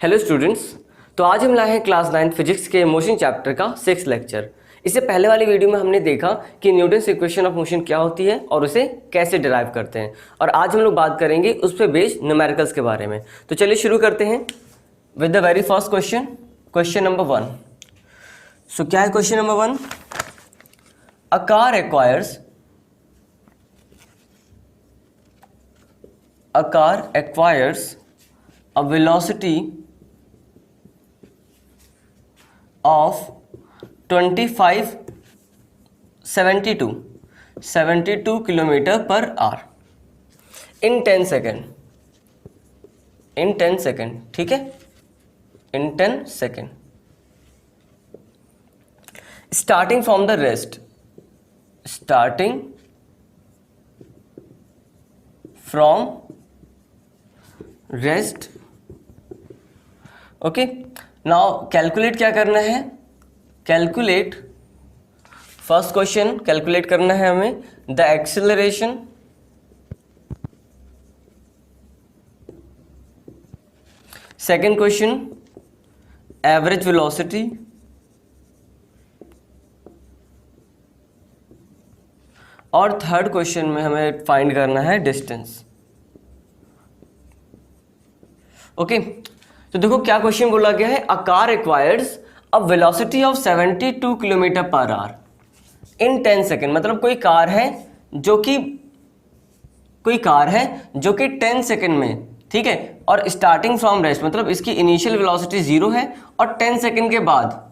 Hello students. तो आज हम लाए हैं क्लास 9 फिजिक्स के मोशन चैप्टर का 6th लेक्चर। इससे पहले वाली वीडियो में हमने देखा कि न्यूटन्स इक्वेशन ऑफ मोशन क्या होती है और उसे कैसे डिराइव करते हैं, और आज हम लोग बात करेंगे उस पर बेस्ड न्यूमेरिकल्स के बारे में। तो चलिए शुरू करते हैं with the very first question, question number 1। सो क्या है question number 1? A car acquires a velocity of 72 kilometre per hour in 10 second, ठीक है, इन 10 second, starting from the rest. Okay, now calculate क्या करना है? कैलकुलेट, फर्स्ट क्वेश्चन कैलकुलेट करना है हमें the acceleration second question average velocity, और third question में हमें फाइंड करना है डिस्टेंस। ओके, तो देखो क्या क्वेश्चन बोला गया है। A car acquires a velocity of 72 kilometre per hour in 10 second, मतलब कोई कार है जो कि 10 सेकेंड में, ठीक है, और स्टार्टिंग फ्रॉम रेस्ट, मतलब इसकी इनिशियल वेलोसिटी 0 है और 10 सेकेंड के बाद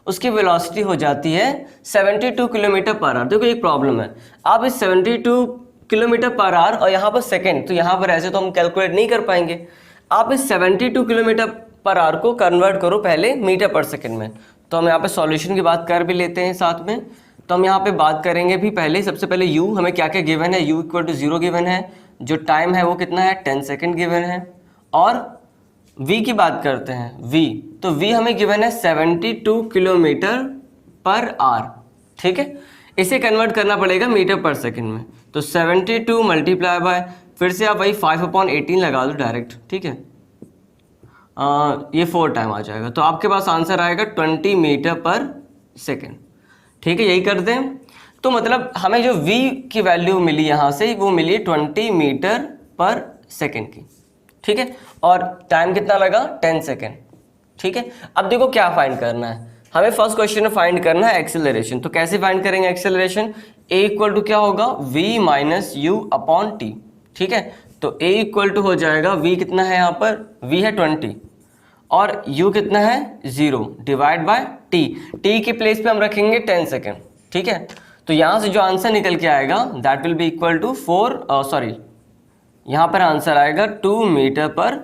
उसकी वेलोसिटी हो जाती है 72 किलोमीटर पर आवर। देखो एक प्रॉब्लम है, आप इस 72 किलोमीटर पर आवर और यहाँ पर सेकेंड, तो यहाँ पर ऐसे तो हम कैलकुलेट नहीं कर पाएंगे। आप इस 72 किलोमीटर पर आवर को कन्वर्ट करो पहले मीटर पर सेकेंड में। तो हम यहाँ पे सॉल्यूशन की बात कर भी लेते हैं साथ में। तो हम यहाँ पे बात करेंगे भी पहले, सबसे पहले u हमें क्या क्या गिवन है। u इक्वल टू 0 गिवन है, जो टाइम है वो कितना है 10 सेकेंड गिवन है, और v की बात करते हैं v, तो v हमें गिवन है 72 किलोमीटर पर आवर, ठीक है। इसे कन्वर्ट करना पड़ेगा मीटर पर सेकेंड में, तो 72 मल्टीप्लाई बाय, फिर से आप वही 5/18 लगा दो डायरेक्ट, ठीक है, ये 4 टाइम आ जाएगा, तो आपके पास आंसर आएगा 20 मीटर पर सेकेंड, ठीक है। यही कर दें, तो मतलब हमें जो v की वैल्यू मिली यहाँ से वो मिली 20 मीटर पर सेकेंड की, ठीक है, और टाइम कितना लगा 10 सेकेंड, ठीक है। अब देखो क्या फाइंड करना है हमें। फर्स्ट क्वेश्चन में फाइंड करना है एक्सेलरेशन। तो कैसे फाइंड करेंगे एक्सेलरेशन? a इक्वल टू क्या होगा v minus you upon T, ठीक है। तो a इक्वल टू हो जाएगा v कितना है यहाँ पर, v है 20 और u कितना है 0 डिवाइड बाय t के प्लेस पे हम रखेंगे 10 सेकेंड, ठीक है। तो यहाँ से जो आंसर निकल के आएगा that will be equal to यहाँ पर आंसर आएगा 2 मीटर पर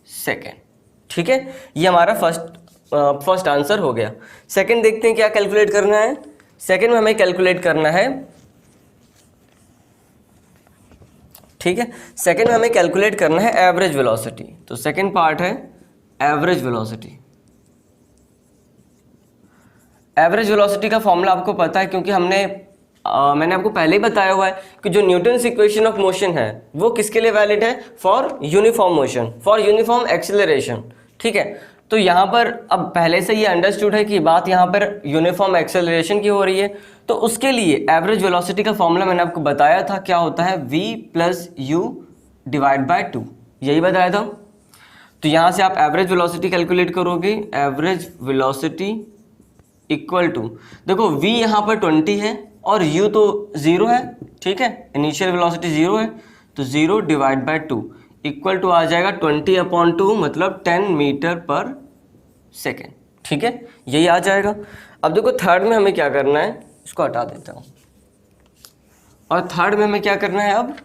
सेकेंड, ठीक है। ये हमारा फर्स्ट आंसर हो गया। सेकेंड देखते हैं क्या कैलकुलेट करना है। सेकेंड में हमें कैलकुलेट करना है, ठीक है, सेकेंड में हमें कैलकुलेट करना है एवरेज वेलोसिटी। तो सेकेंड पार्ट है एवरेज वेलोसिटी। एवरेज वेलोसिटी का फॉर्मूला आपको पता है, क्योंकि मैंने आपको पहले ही बताया हुआ है कि जो न्यूटन्स इक्वेशन ऑफ मोशन है वो किसके लिए वैलिड है? For uniform motion, for uniform acceleration, ठीक है। तो यहाँ पर अब पहले से ये अंडरस्टूड है कि बात यहाँ पर यूनिफॉर्म एक्सेलरेशन की हो रही है, तो उसके लिए एवरेज वेलोसिटी का फॉर्मूला मैंने आपको बताया था, क्या होता है v plus you divide by 2, यही बताया था। तो यहाँ से आप एवरेज वेलोसिटी कैलकुलेट करोगे, एवरेज वेलोसिटी इक्वल टू, देखो v यहाँ पर 20 है और u तो 0 है, ठीक है, इनिशियल वेलोसिटी 0 है, तो 0 डिवाइड बाय 2 इक्वल टू आ जाएगा 20/2, मतलब 10 मीटर पर सेकेंड, ठीक है, यही आ जाएगा। अब देखो थर्ड में हमें क्या करना है, इसको हटा देता हूँ, और थर्ड में हमें क्या करना है, अब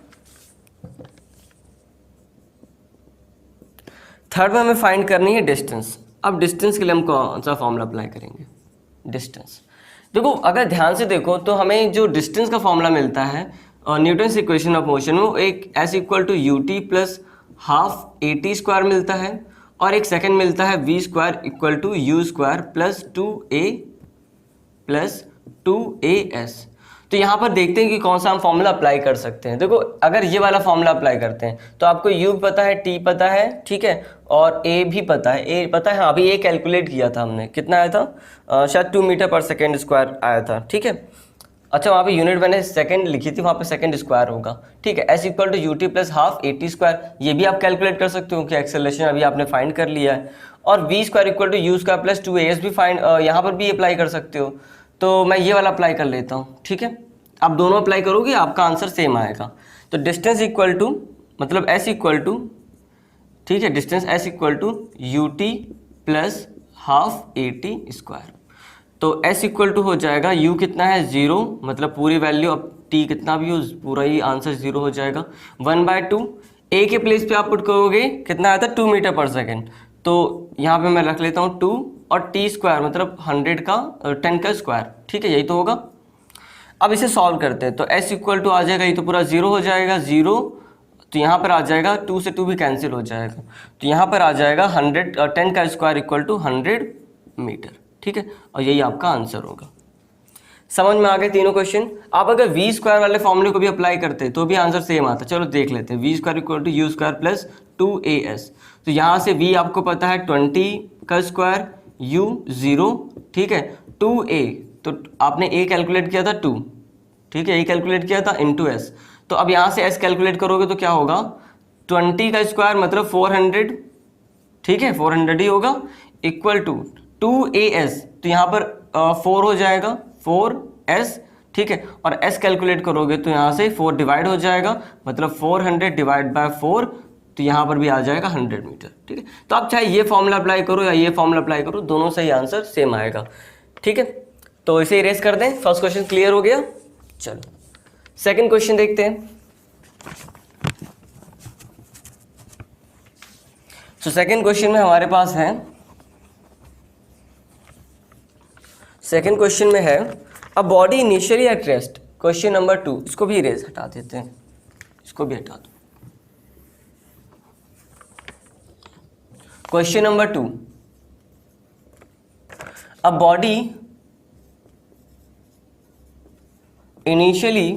थर्ड में हमें फाइंड करनी है डिस्टेंस। अब डिस्टेंस के लिए हम कौन सा फॉर्मूला अप्लाई करेंगे? डिस्टेंस, देखो अगर ध्यान से देखो तो हमें जो डिस्टेंस का फॉर्मूला मिलता है न्यूटन्स इक्वेशन ऑफ मोशन में, वो एक s equal to u t plus half a t square मिलता है, और एक सेकेंड मिलता है v square equal to u square plus 2a प्लस 2as। तो यहाँ पर देखते हैं कि कौन सा हम फॉर्मूला अप्लाई कर सकते हैं। देखो अगर ये वाला फॉर्मूला अप्लाई करते हैं तो आपको u पता है, t पता है, ठीक है, और a भी पता है, a पता है। हाँ अभी a कैलकुलेट किया था हमने, कितना आया था, शायद 2 मीटर पर सेकेंड स्क्वायर आया था, ठीक है। अच्छा वहाँ पे यूनिट मैंने सेकंड लिखी थी, वहाँ पे सेकंड स्क्वायर होगा, ठीक है। s equal to u t plus half a t square, ये भी आप कैलकुलेट कर सकते हो कि एक्सेलरेशन अभी आपने फाइंड कर लिया है। और v square equal to u square plus 2as भी फाइंड, यहाँ पर भी अप्लाई कर सकते हो। तो मैं ये वाला अप्लाई कर लेता हूँ, ठीक है। आप दोनों अप्लाई करोगे आपका आंसर सेम आएगा। तो डिस्टेंस इक्वल टू मतलब s इक्वल टू, ठीक है, distance s equal to u t plus half a t square. तो s इक्वल टू हो जाएगा u कितना है 0, मतलब पूरी वैल्यू, अब t कितना भी हो पूरा ही आंसर 0 हो जाएगा। 1/2 a के प्लेस पे आप पुट करोगे कितना आता है 2 मीटर पर सेकेंड, तो यहाँ पे मैं रख लेता हूँ 2 और t स्क्वायर मतलब 100 का 10 का स्क्वायर, ठीक है, यही तो होगा। अब इसे सॉल्व करते हैं तो s इक्वल टू आ जाएगा, ये तो पूरा 0 हो जाएगा, 0 तो यहाँ पर आ जाएगा 2 से 2 भी कैंसिल हो जाएगा, तो यहाँ पर आ जाएगा 10 का स्क्वायर इक्वल टू 100 मीटर, ठीक है, और यही आपका आंसर होगा। समझ में आ गए तीनों क्वेश्चन। आप अगर वी स्क्वायर वाले फॉर्मूले को भी अप्लाई करते तो भी आंसर सेम आता। चलो देख लेते हैं, v square equal to u square plus 2as। तो यहाँ से v आपको पता है 20 का स्क्वायर, u 0, ठीक है, 2a तो आपने a कैलकुलेट किया था 2, ठीक है, a कैलकुलेट किया था इंटू s। तो अब यहाँ से s कैलकुलेट करोगे तो क्या होगा 20 का स्क्वायर मतलब 400, ठीक है, 400 ही होगा, इक्वल टू 2as, तो यहाँ पर 4 हो जाएगा 4s, ठीक है, और s कैलकुलेट करोगे तो यहाँ से 4 डिवाइड हो जाएगा मतलब 400 डिवाइड बाय 4, तो यहाँ पर भी आ जाएगा 100 मीटर, ठीक है। तो आप चाहे ये फॉर्मूला अप्लाई करो या ये फॉर्मूला अप्लाई करो, दोनों से ही आंसर सेम आएगा, ठीक है। तो इसे इरेज कर दें, फर्स्ट क्वेश्चन क्लियर हो गया। चलो सेकंड क्वेश्चन देखते हैं। तो सेकंड क्वेश्चन में हमारे पास है, सेकंड क्वेश्चन में है a body initially at rest, question number 2, इसको भी इरेज हटा देते हैं, इसको भी हटा दो। Question number 2, a body initially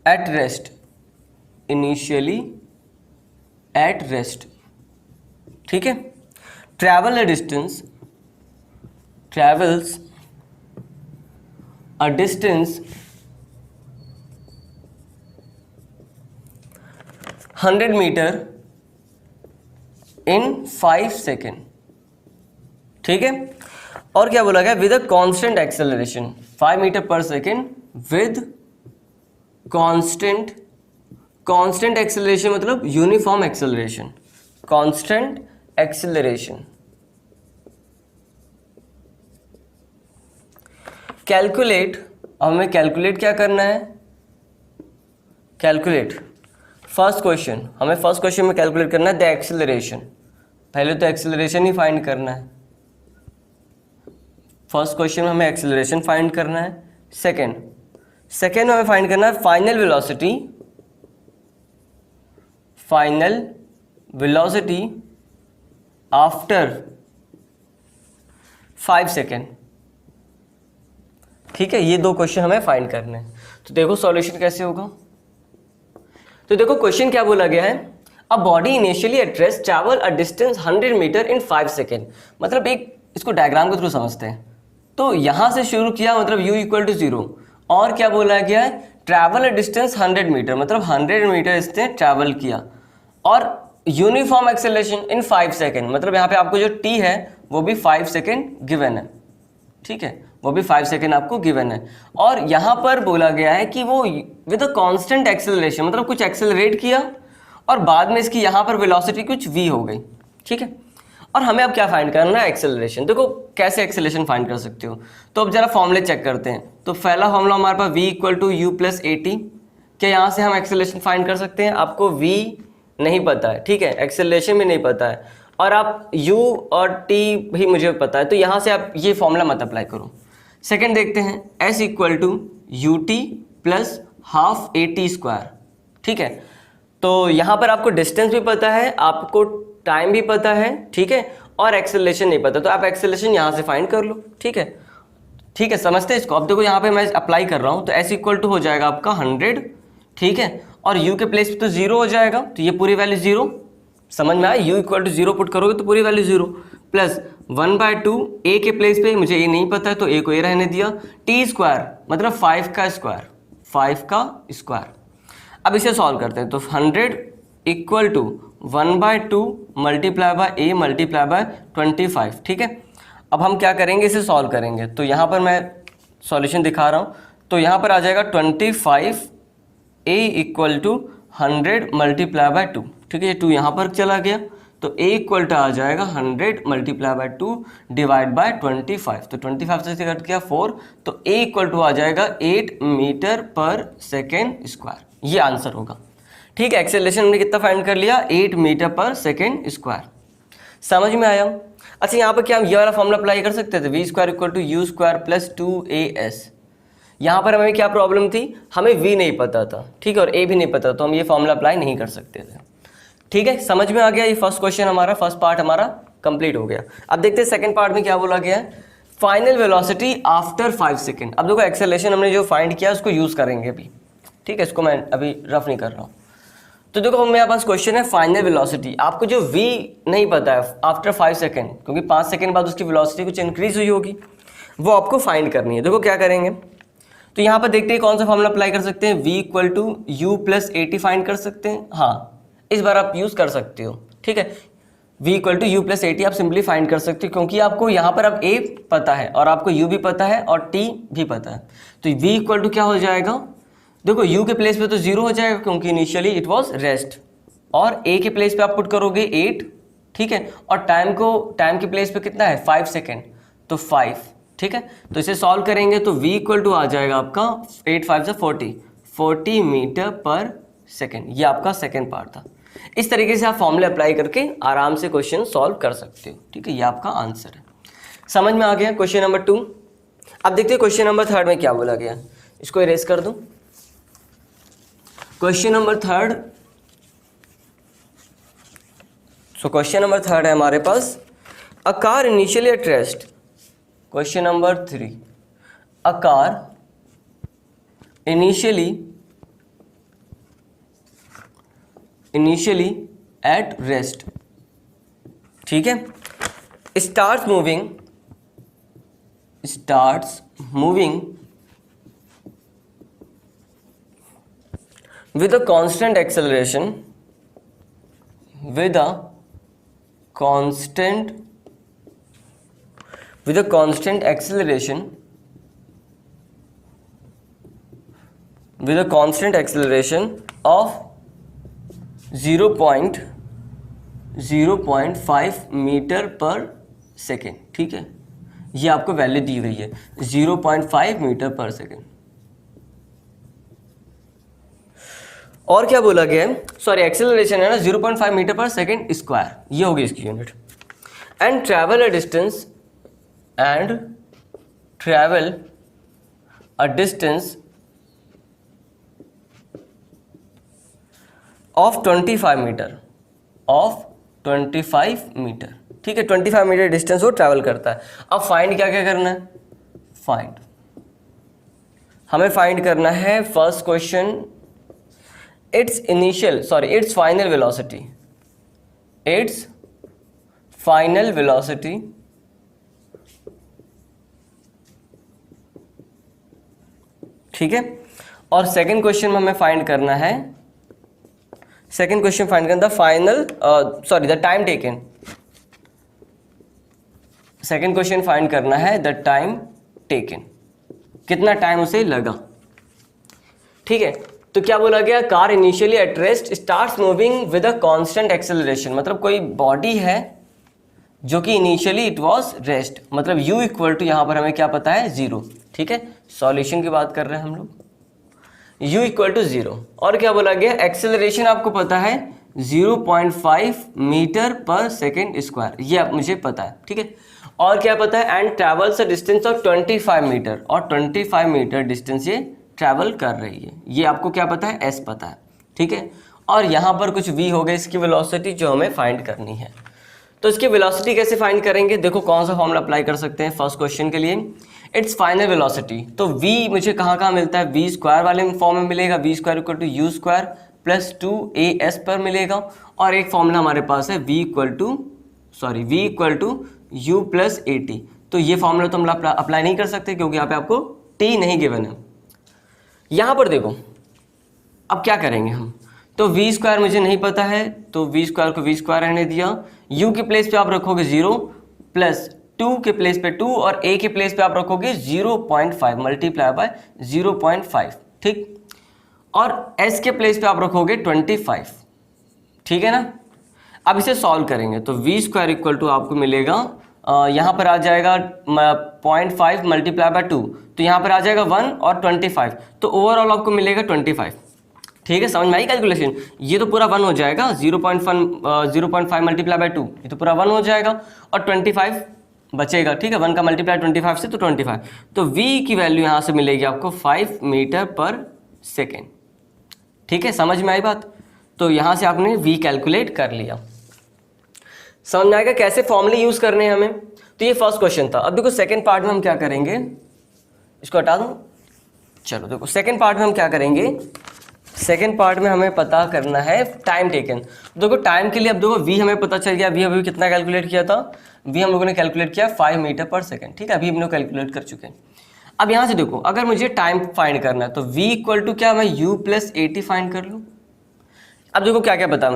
at rest, initially at rest, ठीक है, travel a distance, travels a distance 100 meter in 5 second, ठीक है। और क्या बोला गया, with a constant acceleration 5 metre per second with constant, constant acceleration मतलब uniform acceleration, constant acceleration. Calculate, अब हमें कैलकुलेट क्या करना है, कैलकुलेट फर्स्ट क्वेश्चन, हमें फर्स्ट क्वेश्चन में कैलकुलेट करना है द एक्सेलरेशन। पहले तो एक्सेलरेशन ही फाइंड करना है, फर्स्ट क्वेश्चन में हमें एक्सेलरेशन फाइंड करना है। सेकेंड में हमें फाइंड करना है final velocity, final velocity after 5 second, ठीक है। ये दो क्वेश्चन हमें फाइंड करने हैं। तो देखो सॉल्यूशन कैसे होगा। तो देखो क्वेश्चन क्या बोला गया है, a body initially at rest travel a distance 100 metre in 5 second, मतलब एक इसको डायग्राम के थ्रू समझते हैं। तो यहां से शुरू किया मतलब u इक्वल टू 0, और क्या बोला गया है ट्रैवल अ डिस्टेंस 100 मीटर, मतलब 100 मीटर इसने ट्रैवल किया, और यूनिफॉर्म एक्सेलरेशन इन 5 सेकेंड, मतलब यहाँ पे आपको जो t है वो भी 5 सेकेंड गिवन है, ठीक है, वो भी 5 सेकेंड आपको गिवन है। और यहाँ पर बोला गया है कि वो विद अ कांस्टेंट एक्सेलरेशन, मतलब कुछ एक्सेलरेट किया और बाद में इसकी यहाँ पर वेलोसिटी कुछ v हो गई, ठीक है। और हमें अब क्या फाइंड करना है, एक्सेलरेशन। देखो कैसे एक्सेलरेशन फाइंड कर सकते हो, तो अब जरा फॉर्मूले चेक करते हैं। तो पहला फॉर्मूला हमारे पास v equal to u plus a t, क्या यहाँ से हम एक्सेलरेशन फाइंड कर सकते हैं। आपको v नहीं पता है, ठीक है, एक्सेलरेशन भी नहीं पता है, और आप u और t भी मुझे पता है, तो यहाँ से आप ये फॉर्मूला मत अप्लाई करो। सेकेंड देखते हैं, s equal to u t plus half a t square, ठीक है। तो यहाँ पर आपको डिस्टेंस भी पता है, आपको टाइम भी पता है, ठीक है, और एक्सेलरेशन नहीं पता, तो आप एक्सेलरेशन यहाँ से फाइंड कर लो, ठीक है। ठीक है, समझते हैं इसको। अब देखो यहाँ पे मैं अप्लाई कर रहा हूँ, तो एस इक्वल टू हो जाएगा आपका 100, ठीक है, और u के प्लेस पे तो 0 हो जाएगा, तो ये पूरी वैल्यू 0, समझ में आया, u इक्वल टू 0 पुट करोगे तो पूरी वैल्यू 0, प्लस 1/2 a के प्लेस पे मुझे a नहीं पता है तो a को a रहने दिया, t स्क्वायर मतलब 5 का स्क्वायर, 5 का स्क्वायर। अब इसे सॉल्व करते हैं, तो 100 equal to 1/2 multiply by a multiply by 25, ठीक है। अब हम क्या करेंगे, इसे सॉल्व करेंगे, तो यहाँ पर मैं सॉल्यूशन दिखा रहा हूँ, तो यहाँ पर आ जाएगा 25 a equal to 100 multiply by 2, ठीक है, ये 2 यहाँ पर चला गया, तो a इक्वल टू आ जाएगा 100 मल्टीप्लाई बाय 2 डिवाइड बाय 25, तो 25 से कट गया 4, तो a इक्वल टू आ जाएगा 8 मीटर पर सेकेंड स्क्वायर, ये आंसर होगा, ठीक है। एक्सेलरेशन हमने कितना फाइंड कर लिया, 8 मीटर पर सेकेंड स्क्वायर, समझ में आया। अच्छा, यहाँ पर क्या हम ये वाला फॉर्मूला अप्लाई कर सकते थे, v square equal to u square plus 2as। यहाँ पर हमें क्या प्रॉब्लम थी, हमें v नहीं पता था, ठीक है, और a भी नहीं पता, तो हम ये फॉर्मूला अप्लाई नहीं कर सकते थे, ठीक है, समझ में आ गया। ये फर्स्ट क्वेश्चन हमारा, फर्स्ट पार्ट हमारा कंप्लीट हो गया। अब देखते हैं सेकंड पार्ट में क्या बोला गया है, फाइनल वेलोसिटी आफ्टर 5 सेकंड। अब देखो एक्सेलरेशन हमने जो फाइंड किया उसको यूज़ करेंगे अभी, ठीक है, इसको मैं अभी रफ नहीं कर रहा हूँ। तो देखो मेरे पास क्वेश्चन है फाइनल वेलोसिटी, आपको जो v नहीं पता है आफ्टर 5 सेकंड, क्योंकि 5 सेकंड बाद उसकी वेलोसिटी कुछ इंक्रीज हुई होगी, वो आपको फाइंड करनी है। देखो क्या करेंगे, तो यहाँ पर देखते हैं कौन सा फॉर्मूला अप्लाई कर सकते हैं, v equal to u plus 80 find कर सकते हैं, हाँ इस बार आप यूज़ कर सकते हो, ठीक है, v equal to u plus 80 आप सिंपली फाइंड कर सकते हो, क्योंकि आपको यहाँ पर अब a पता है और आपको u भी पता है और t भी पता है, तो v इक्वल टू क्या हो जाएगा, देखो u के प्लेस पे तो 0 हो जाएगा क्योंकि इनिशियली इट वाज रेस्ट, और a के प्लेस पे आप पुट करोगे 8, ठीक है, और टाइम के प्लेस पे कितना है 5 सेकेंड, तो 5, ठीक है, तो इसे सॉल्व करेंगे तो v इक्वल टू आ जाएगा आपका 8 5 से 40 मीटर पर सेकेंड। ये आपका सेकेंड पार्ट था। इस तरीके से आप फॉर्मूले अप्लाई करके आराम से क्वेश्चन सॉल्व कर सकते हो, ठीक है, ये आपका आंसर है। समझ में आ गया क्वेश्चन नंबर 2। अब देखते हैं क्वेश्चन नंबर 3 में क्या बोला गया, इसको इरेज कर दूं। Question number 3, so question number 3 है हमारे पास, a car initially at rest. Question number 3, a car initially at rest, ठीक है, starts moving with a constant acceleration of 0.5 metre per second, ठीक है, ये आपको वैल्यू दी हुई है 0.5 मीटर पर सेकेंड। और क्या बोला गया है, सॉरी एक्सेलरेशन है ना 0.5 मीटर पर सेकेंड स्क्वायर, ये होगी इसकी unit, and travel a distance of 25 metre, ठीक है, 25 मीटर डिस्टेंस वो ट्रैवल करता है। अब फाइंड क्या क्या करना है, हमें फाइंड करना है first question, its final velocity ठीक है, और सेकंड क्वेश्चन में हमें फाइंड करना है, the time taken. Second question find करना है द टाइम टेकन, कितना टाइम उसे लगा, ठीक है। तो क्या बोला गया, car initially at rest starts moving with a constant acceleration, मतलब कोई बॉडी है जो कि इनिशियली इट वाज रेस्ट, मतलब u इक्वल टू यहाँ पर हमें क्या पता है 0, ठीक है, सॉल्यूशन की बात कर रहे हैं हम लोग, u इक्वल टू 0। और क्या बोला गया, एक्सेलरेशन आपको पता है 0.5 मीटर पर सेकेंड स्क्वायर, ये आप मुझे पता है, ठीक है, और क्या पता है, and travels a distance of 25 metre, और 25 मीटर डिस्टेंस ये ट्रैवल कर रही है, ये आपको क्या पता है, s पता है, ठीक है, और यहाँ पर कुछ v हो गया, इसकी वेलोसिटी जो हमें फाइंड करनी है। तो इसकी वेलोसिटी कैसे फाइंड करेंगे, देखो कौन सा फॉर्मूला अप्लाई कर सकते हैं फर्स्ट क्वेश्चन के लिए, इट्स फाइनल वेलोसिटी। तो v मुझे कहाँ कहाँ मिलता है, v स्क्वायर वाले फॉर्म में मिलेगा, v square equal to u square plus 2as पर मिलेगा, और एक फॉर्मूला हमारे पास है v equal to u plus a t. तो ये फॉर्मूला तो हम अप्लाई नहीं कर सकते क्योंकि यहाँ पे आपको t नहीं गिवन है। यहाँ पर देखो अब क्या करेंगे हम, तो v स्क्वायर मुझे नहीं पता है, तो v स्क्वायर को v स्क्वायर रहने दिया, u के प्लेस पे आप रखोगे 0 प्लस 2 के प्लेस पे 2 और a के प्लेस पे आप रखोगे 0.5 मल्टीप्लाई बाय 0.5, ठीक, और s के प्लेस पे आप रखोगे 25, ठीक है ना। अब इसे सॉल्व करेंगे तो v स्क्वायर इक्वल टू आपको मिलेगा यहाँ पर आ जाएगा 0.5 मल्टीप्लाई बाय 2, तो यहाँ पर आ जाएगा 1 और 25, तो ओवरऑल आपको मिलेगा 25, ठीक है। समझ में आई कैलकुलेशन, ये तो पूरा 1 हो जाएगा, 0.5 मल्टीप्लाई बाय 2 ये तो पूरा 1 हो जाएगा और 25 बचेगा, ठीक है, 1 का मल्टीप्लाई 25 से तो 25, तो v की वैल्यू यहाँ से मिलेगी आपको 5 मीटर पर सेकेंड, ठीक है। समझ में आई बात, तो यहाँ से आपने v कैलकुलेट कर लिया। समझ में आएगा कैसे फॉर्मूले यूज करने हैं हमें। तो ये फर्स्ट क्वेश्चन था। अब देखो सेकंड पार्ट में हम क्या करेंगे, इसको हटा दूं, चलो देखो सेकंड पार्ट में हम क्या करेंगे, सेकंड पार्ट में हमें पता करना है टाइम टेकन। देखो टाइम के लिए अब देखो v हमें पता चल गया, v अभी कितना कैलकुलेट किया था, v हम लोगों ने कैलकुलेट किया 5 मीटर पर सेकेंड, ठीक है, अभी हम लोग कैलकुलेट कर चुके हैं। अब यहाँ से देखो अगर मुझे टाइम फाइंड करना है तो v इक्वल टू क्या, मैं u plus a T find कर लूँ। अब देखो क्या क्या पता है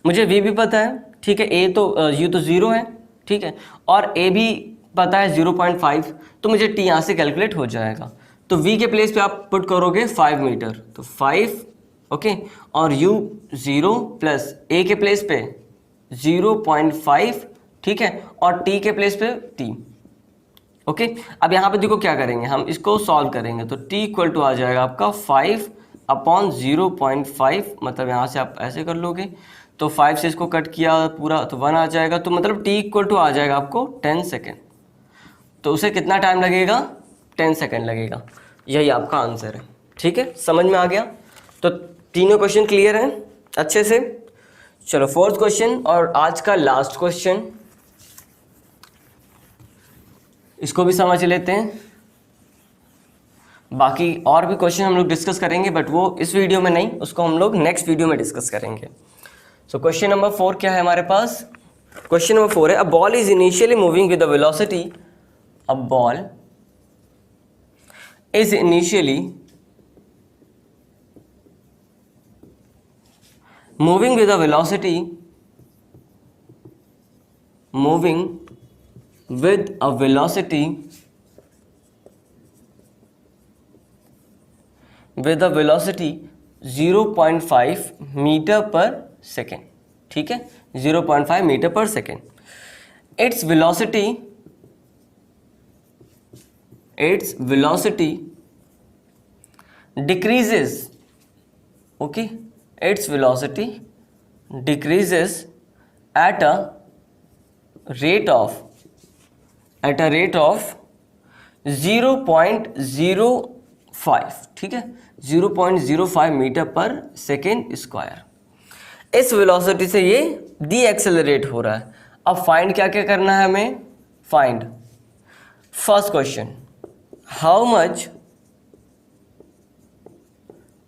मुझे v भी पता है, ठीक है, a तो u तो 0 है, ठीक है, और a भी पता है 0.5, तो मुझे t यहाँ से कैलकुलेट हो जाएगा। तो v के प्लेस पे आप पुट करोगे 5 मीटर, तो 5, ओके, और u 0 प्लस a के प्लेस पे 0.5, ठीक है, और t के प्लेस पे t, ओके। अब यहाँ पे देखो क्या करेंगे, हम इसको सॉल्व करेंगे तो t इक्वल टू आ जाएगा आपका 5 अपॉन 0.5, मतलब यहाँ से आप ऐसे कर लोगे तो 5 से इसको कट किया पूरा तो 1 आ जाएगा, तो मतलब t इक्वल टू आ जाएगा आपको 10 सेकेंड। तो उसे कितना टाइम लगेगा, 10 सेकेंड लगेगा, यही आपका आंसर है, ठीक है। समझ में आ गया, तो तीनों क्वेश्चन क्लियर हैं अच्छे से। चलो फोर्थ क्वेश्चन और आज का लास्ट क्वेश्चन, इसको भी समझ लेते हैं। बाकी और भी क्वेश्चन हम लोग डिस्कस करेंगे बट वो इस वीडियो में नहीं, उसको हम लोग नेक्स्ट वीडियो में डिस्कस करेंगे। सो क्वेश्चन नंबर 4 क्या है हमारे पास, क्वेश्चन नंबर 4 है a ball is initially moving with the velocity, a ball is initially moving with the velocity, moving with a velocity 0.5 metre per second, ठीक है, 0.5 metre per second. Its velocity decreases, okay, its velocity decreases at a rate of 0.05, ठीक है, 0.05 metre per second square. इस velocity से ये D accelerate हो रहा है। अब फाइंड क्या क्या करना है हमें, find first question, how much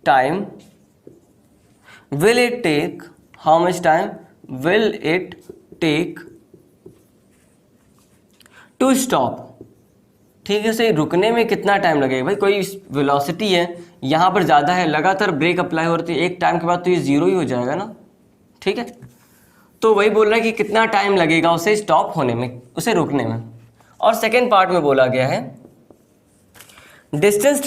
time will it take, how much time will it take to stop, ठीक है, सही, रुकने में कितना टाइम लगेगा। भाई कोई वेलोसिटी है यहाँ पर ज़्यादा है, लगातार ब्रेक अप्लाई हो रही है, एक टाइम के बाद तो ये 0 ही हो जाएगा ना, ठीक है। तो वही बोल रहा है कि कितना टाइम लगेगा उसे स्टॉप होने में, उसे रुकने में। और सेकेंड पार्ट में बोला गया है distance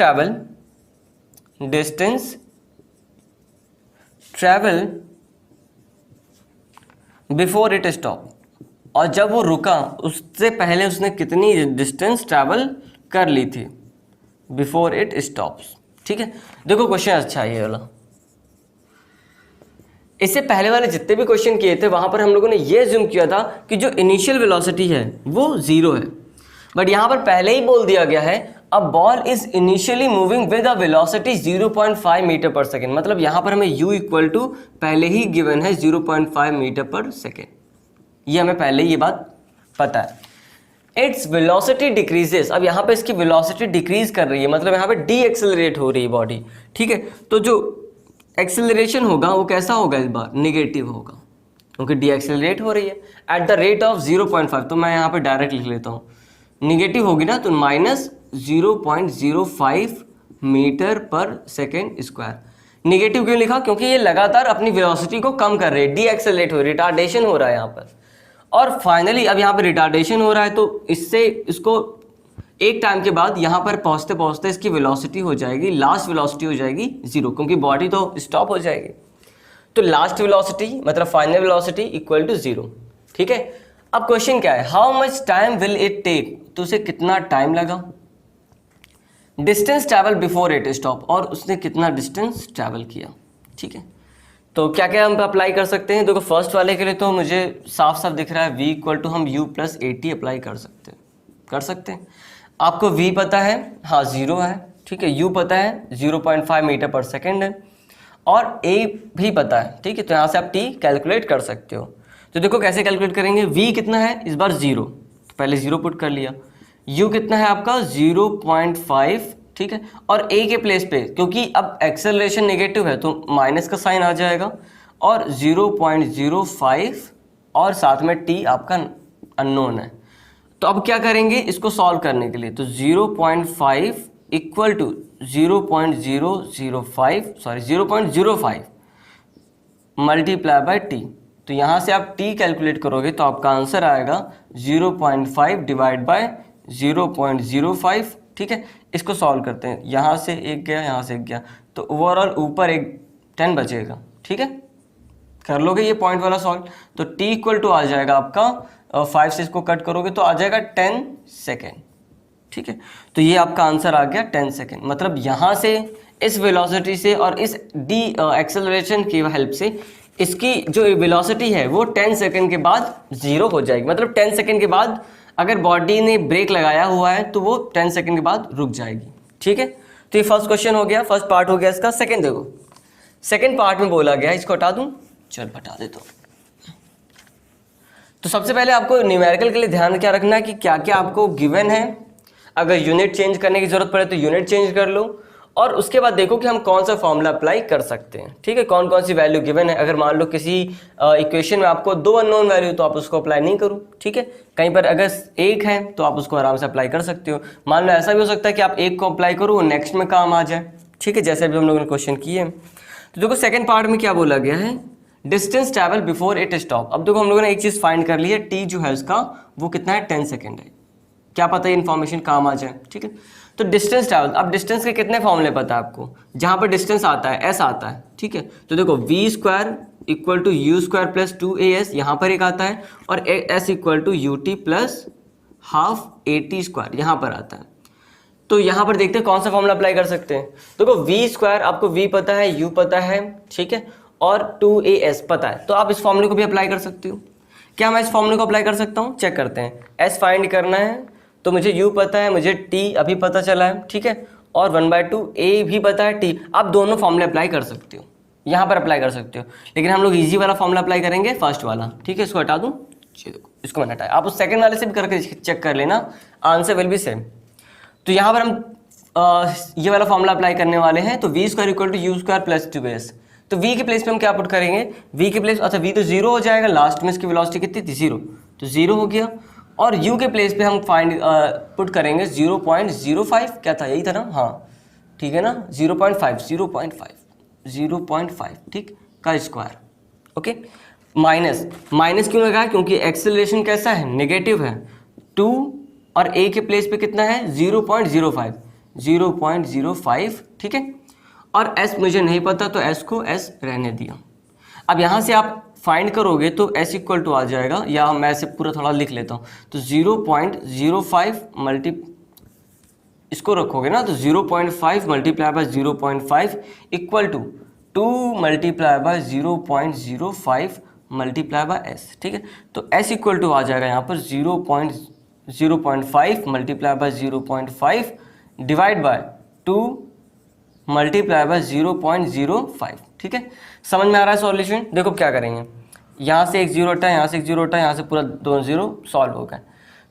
travel before it stop, और जब वो रुका उससे पहले उसने कितनी डिस्टेंस ट्रैवल कर ली थी बिफोर इट स्टॉप्स, ठीक है। देखो क्वेश्चन अच्छा है ये वाला, इससे पहले वाले जितने भी क्वेश्चन किए थे वहां पर हम लोगों ने ये अज्यूम किया था कि जो इनिशियल वेलोसिटी है वो 0 है, बट यहाँ पर पहले ही बोल दिया गया है a ball is initially moving with a velocity 0.5 metre per second, मतलब यहाँ पर हमें u इक्वल टू पहले ही गिवन है 0.5 मीटर पर सेकेंड, ये हमें पहले ये बात पता है। इट्स वेलोसिटी डिक्रीजेस, अब यहाँ पे इसकी वेलोसिटी डिक्रीज कर रही है, मतलब यहाँ पे डी एक्सेलरेट हो रही है बॉडी, ठीक है। तो जो एक्सेलरेशन होगा वो कैसा होगा, इस बार नेगेटिव होगा, क्योंकि डी एक्सेलरेट हो रही है एट द रेट ऑफ 0.5। तो मैं यहाँ पे डायरेक्ट लिख लेता हूँ, निगेटिव होगी ना तो minus 0.05 metre per second square. Negative क्यों लिखा, क्योंकि ये लगातार अपनी वेलोसिटी को कम कर रही है, डी एक्सेलरेट हो रही है, रिटार्डेशन हो रहा है यहाँ पर। और फाइनली अब यहाँ पर रिटार्डेशन हो रहा है तो इससे इसको एक टाइम के बाद यहाँ पर पहुँचते पहुँचते इसकी वेलोसिटी हो जाएगी, लास्ट वेलोसिटी हो जाएगी 0, क्योंकि बॉडी तो स्टॉप हो जाएगी। तो लास्ट वेलोसिटी मतलब फाइनल वेलोसिटी इक्वल टू 0, ठीक है। अब क्वेश्चन क्या है, how much time will it take, तो उसे कितना टाइम लगा, distance travel before it stop, और उसने कितना डिस्टेंस ट्रैवल किया, ठीक है। तो क्या क्या हम अप्लाई कर सकते हैं, देखो फर्स्ट वाले के लिए तो मुझे साफ साफ दिख रहा है v इक्वल टू हम u प्लस AT अप्लाई कर सकते हैं। आपको v पता है, हाँ 0 है, ठीक है, u पता है 0.5 मीटर पर सेकेंड है, और a भी पता है, ठीक है। तो यहाँ से आप t कैलकुलेट कर सकते हो। तो देखो कैसे कैलकुलेट करेंगे, v कितना है इस बार 0, तो पहले 0 पुट कर लिया, u कितना है आपका 0.5, ठीक है, और a के प्लेस पे क्योंकि अब एक्सेलरेशन नेगेटिव है तो माइनस का साइन आ जाएगा, और 0.05 और साथ में t आपका अननोन है। तो अब क्या करेंगे इसको सॉल्व करने के लिए, तो 0.5 equal to 0.005 multiply by t. तो यहाँ से आप t कैलकुलेट करोगे तो आपका आंसर आएगा 0.5 डिवाइड बाय 0.05, ठीक है। इसको सॉल्व करते हैं, यहाँ से एक गया, यहाँ से एक गया, तो ओवरऑल ऊपर एक 10 बचेगा, ठीक है। कर लोगे ये पॉइंट वाला सॉल्व, तो t इक्वल टू आ जाएगा आपका 5 से इसको कट करोगे तो आ जाएगा 10 सेकेंड, ठीक है। तो ये आपका आंसर आ गया 10 सेकेंड। मतलब यहाँ से इस वेलोसिटी से और इस डी एक्सेलरेशन की हेल्प से इसकी जो वेलोसिटी है वो 10 सेकेंड के बाद 0 हो जाएगी। मतलब 10 सेकेंड के बाद अगर बॉडी ने ब्रेक लगाया हुआ है तो वो 10 सेकेंड के बाद रुक जाएगी, ठीक है। तो ये फर्स्ट क्वेश्चन हो गया, फर्स्ट पार्ट हो गया इसका। सेकेंड देखो, सेकेंड पार्ट में बोला गया, इसको हटा दूं, चल हटा देता हूँ। तो सबसे पहले आपको न्यूमेरिकल के लिए ध्यान क्या रखना है कि क्या क्या आपको गिवन है, अगर यूनिट चेंज करने की जरूरत पड़े तो यूनिट चेंज कर लो, और उसके बाद देखो कि हम कौन सा फॉर्मूला अप्लाई कर सकते हैं, ठीक है। कौन कौन सी वैल्यू गिवन है, अगर मान लो किसी इक्वेशन में आपको 2 अननोन वैल्यू तो आप उसको अप्लाई नहीं करो, ठीक है। कहीं पर अगर 1 है तो आप उसको आराम से अप्लाई कर सकते हो। मान लो ऐसा भी हो सकता है कि आप 1 को अप्लाई करो वो नेक्स्ट में काम आ जाए, ठीक है, जैसे अभी हम लोगों ने क्वेश्चन किए। तो देखो सेकेंड पार्ट में क्या बोला गया है, distance travel before it stop. अब देखो हम लोगों ने एक चीज़ फाइंड कर ली है, टी जो है उसका वो कितना है 10 सेकेंड है, क्या पता है इन्फॉर्मेशन काम आ जाए, ठीक है। तो डिस्टेंस ट्रैवल, अब डिस्टेंस के कितने फॉर्मूले पता है आपको, जहाँ पर डिस्टेंस आता है एस आता है, ठीक है। तो देखो v square equal to u square plus 2as यहाँ पर एक आता है, और s equal to u t plus half AT square यहाँ पर आता है। तो यहाँ पर देखते हैं कौन सा फॉर्मूला अप्लाई कर सकते हैं। देखो वी स्क्वायर आपको वी पता है, यू पता है, ठीक है, और 2as पता है, तो आप इस फॉर्मूले को भी अप्लाई कर सकते हो। क्या मैं इस फॉर्मूले को अप्लाई कर सकता हूँ, चेक करते हैं। s फाइंड करना है तो मुझे u पता है, मुझे t अभी पता चला है, ठीक है, और 1/2 a भी पता है, t। आप दोनों फॉर्मूले अप्लाई कर सकते हो, यहाँ पर अप्लाई कर सकते हो, लेकिन हम लोग इजी वाला फॉर्मूला अप्लाई करेंगे, फर्स्ट वाला, ठीक है। इसको हटा दूँ, इसको मैंने हटाया, आप उस सेकंड वाले से भी करके चेक कर लेना, आंसर विल बी सेम। तो यहाँ पर हम ये वाला फॉर्मूला अप्लाई करने वाले हैं, तो v square equal to u square plus 2as। तो v के प्लेस पे हम क्या पुट करेंगे, v के प्लेस, अच्छा v तो 0 हो जाएगा, लास्ट में इसकी वेलोसिटी कितनी थी 0, तो 0 हो गया, और u के प्लेस पे हम फाइंड पुट करेंगे 0.05, क्या था यही था ना, हाँ ठीक है ना, 0.5 ठीक का स्क्वायर, ओके। माइनस क्यों लगा, क्योंकि एक्सेलरेशन कैसा है, नेगेटिव है, 2 और a के प्लेस पे कितना है 0.05, ठीक है। और s मुझे नहीं पता तो s को s रहने दिया। अब यहाँ से आप फाइंड करोगे तो s इक्वल टू आ जाएगा, या मैं इसे पूरा थोड़ा लिख लेता हूँ, तो 0.05 मल्टी इसको रखोगे ना, तो 0.5 multiply by 0.5 equal to 2 multiply by 0.05 multiply by s, ठीक है। तो s इक्वल टू आ जाएगा यहाँ पर 0.05 multiply by 0.5 divide by 2 multiply by 0.05, ठीक है। समझ में आ रहा है सॉल्यूशन। देखो क्या करेंगे, यहाँ से एक जीरो हटा, यहाँ से एक जीरो हटा, यहाँ से पूरा 2 0 सॉल्व हो गए।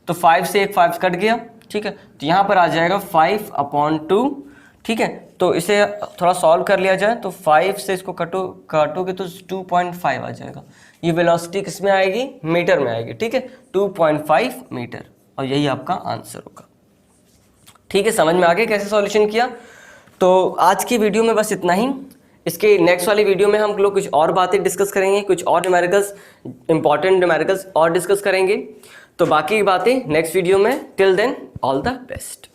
तो 5 से एक 5 कट गया, ठीक है, तो यहाँ पर आ जाएगा 5/2, ठीक है। तो इसे थोड़ा सॉल्व कर लिया जाए तो 5 से इसको काटोगे तो 2.5 आ जाएगा। ये वेलोसिटी किस में आएगी, मीटर में आएगी, ठीक है, 2.5 मीटर, और यही आपका आंसर होगा। ठीक है, समझ में आ गया कैसे सॉल्यूशन किया। तो आज की वीडियो में बस इतना ही। इसके नेक्स्ट वाली वीडियो में हम लोग कुछ और बातें डिस्कस करेंगे, कुछ और न्यूमेरिकल्स, इंपॉर्टेंट न्यूमेरिकल्स और डिस्कस करेंगे। तो बाकी बातें नेक्स्ट वीडियो में। Till then all the best.